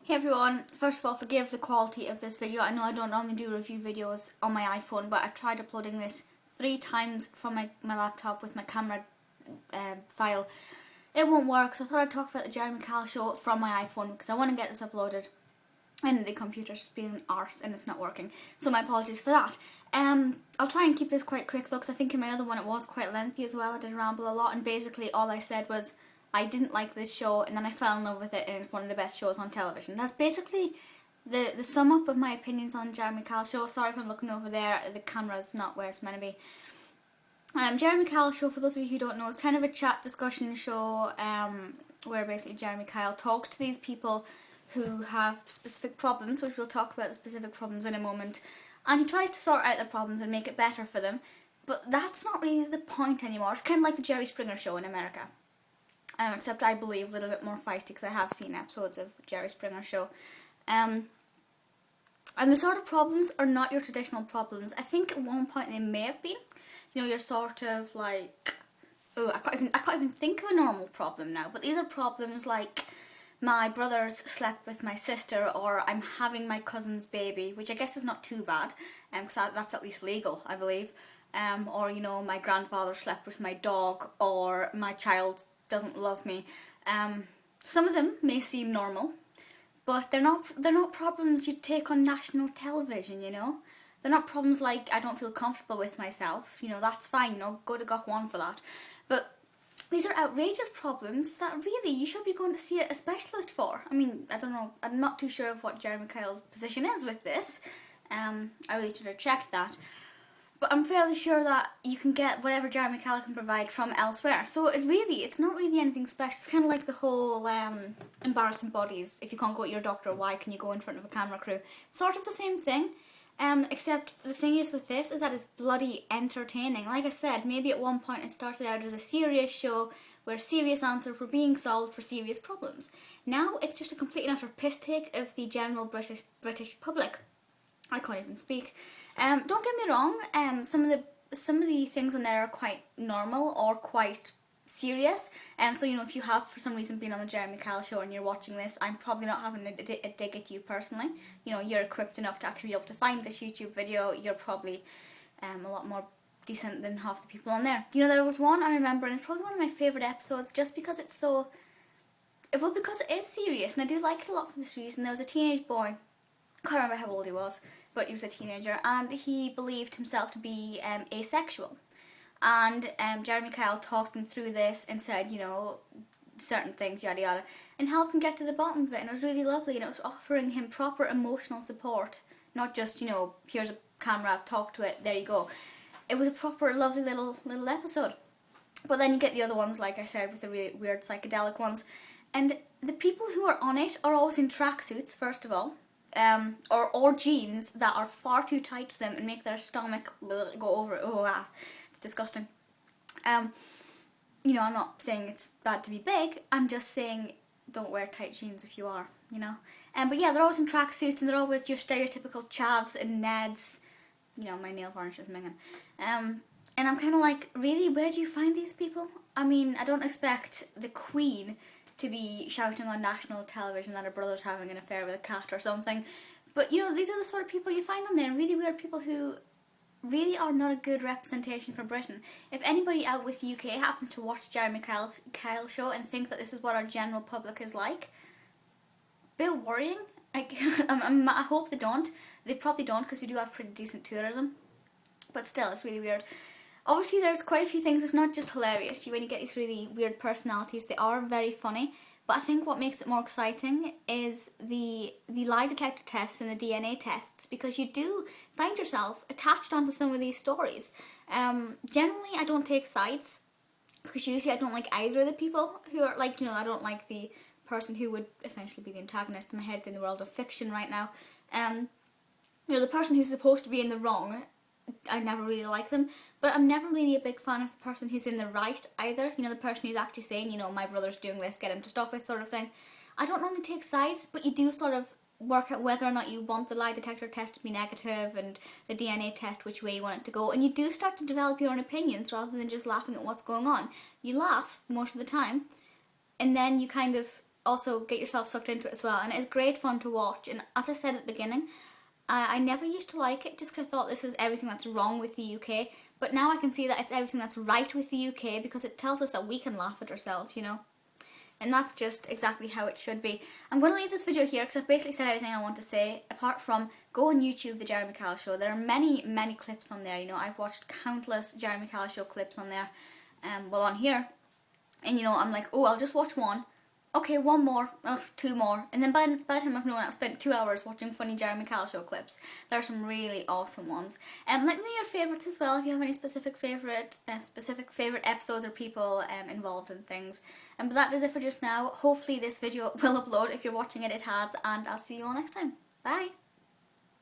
Hey everyone, first of all forgive the quality of this video. I know I don't normally do review videos on my iPhone, but I've tried uploading this 3 times from my laptop with my camera file. It won't work, so I thought I'd talk about the Jeremy Kyle show from my iPhone because I want to get this uploaded and the computer's being arse and it's not working. So my apologies for that. I'll try and keep this quite quick though, because I think in my other one it was quite lengthy as well. I did ramble a lot and basically all I said was I didn't like this show and then I fell in love with it and it's one of the best shows on television. That's basically the sum up of my opinions on Jeremy Kyle show. Sorry if I'm looking over there, the camera's not where it's meant to be. Jeremy Kyle show, for those of you who don't know, is kind of a chat discussion show where basically Jeremy Kyle talks to these people who have specific problems, which we'll talk about the specific problems in a moment, and he tries to sort out their problems and make it better for them, but that's not really the point anymore. It's kind of like the Jerry Springer show in America. Except I believe a little bit more feisty because I have seen episodes of the Jerry Springer show. And the sort of problems are not your traditional problems. I think at one point they may have been. You know, you're sort of like... Oh, I can't even think of a normal problem now. But these are problems like my brother's slept with my sister, or I'm having my cousin's baby, which I guess is not too bad, because that's at least legal, I believe. Or, you know, my grandfather slept with my dog, or my child doesn't love me. Some of them may seem normal, but they're not problems you'd take on national television, you know. They're not problems like I don't feel comfortable with myself, you know, that's fine, you know, go to Gok 1 for that. But these are outrageous problems that really you should be going to see a specialist for. I mean, I don't know, I'm not too sure of what Jeremy Kyle's position is with this. I really should have checked that. But I'm fairly sure that you can get whatever Jeremy Kyle can provide from elsewhere. So it's not really anything special. It's kind of like the whole embarrassing bodies. If you can't go to your doctor, why can you go in front of a camera crew? Sort of the same thing. Except the thing is with this is that it's bloody entertaining. Like I said, maybe at one point it started out as a serious show where serious answers were being solved for serious problems. Now it's just a complete and utter piss take of the general British public. I can't even speak. Don't get me wrong, some of the things on there are quite normal or quite serious. So, you know, if you have for some reason been on the Jeremy Kyle show and you're watching this, I'm probably not having a dig at you personally. You know, you're equipped enough to actually be able to find this YouTube video. You're probably a lot more decent than half the people on there. You know, there was one I remember, and it's probably one of my favourite episodes just because it's so... Well, because it is serious, and I do like it a lot for this reason. There was a teenage boy, I can't remember how old he was, but he was a teenager, and he believed himself to be asexual. And Jeremy Kyle talked him through this and said, you know, certain things, yada yada, and helped him get to the bottom of it, and it was really lovely, and it was offering him proper emotional support, not just, you know, here's a camera, talk to it, there you go. It was a proper, lovely little episode. But then you get the other ones, like I said, with the really weird psychedelic ones, and the people who are on it are always in tracksuits, first of all. Or jeans that are far too tight for them and make their stomach go over it. Oh, it's disgusting. You know, I'm not saying it's bad to be big. I'm just saying don't wear tight jeans if you are, you know. But yeah, they're always in tracksuits and they're always your stereotypical chavs and neds. You know, my nail varnish is minging. And I'm kind of like, really, where do you find these people? I mean, I don't expect the Queen to be shouting on national television that her brother's having an affair with a cat or something. But, you know, these are the sort of people you find on there. Really weird people who really are not a good representation for Britain. If anybody out with the UK happens to watch Jeremy Kyle show and think that this is what our general public is like, a bit worrying. Like, I hope they don't. They probably don't, because we do have pretty decent tourism. But still, it's really weird. Obviously, there's quite a few things. It's not just hilarious. When you get these really weird personalities, they are very funny. But I think what makes it more exciting is the lie detector tests and the DNA tests, because you do find yourself attached onto some of these stories. Generally, I don't take sides, because usually I don't like either of the people who are, like, you know, I don't like the person who would essentially be the antagonist. My head's in the world of fiction right now. You know, the person who's supposed to be in the wrong, I never really like them, but I'm never really a big fan of the person who's in the right either. You know, the person who's actually saying, you know, my brother's doing this, get him to stop it, sort of thing. I don't normally take sides, but you do sort of work out whether or not you want the lie detector test to be negative and the DNA test which way you want it to go, and you do start to develop your own opinions rather than just laughing at what's going on. You laugh most of the time, and then you kind of also get yourself sucked into it as well. And it's great fun to watch. And as I said at the beginning, I never used to like it just because I thought this is everything that's wrong with the UK. But now I can see that it's everything that's right with the UK because it tells us that we can laugh at ourselves, you know. And that's just exactly how it should be. I'm going to leave this video here because I've basically said everything I want to say, apart from go on YouTube, The Jeremy Kyle Show. There are many, many clips on there, you know. I've watched countless Jeremy Kyle Show clips on there, well, on here. And, you know, I'm like, oh, I'll just watch one. Okay, one more, two more. And then by the time I've known it, I've spent 2 hours watching funny Jeremy Kyle Show clips. There are some really awesome ones. Let me know your favourites as well, if you have any specific favourite episodes or people involved in things. But that is it for just now. Hopefully this video will upload. If you're watching it, it has. And I'll see you all next time. Bye!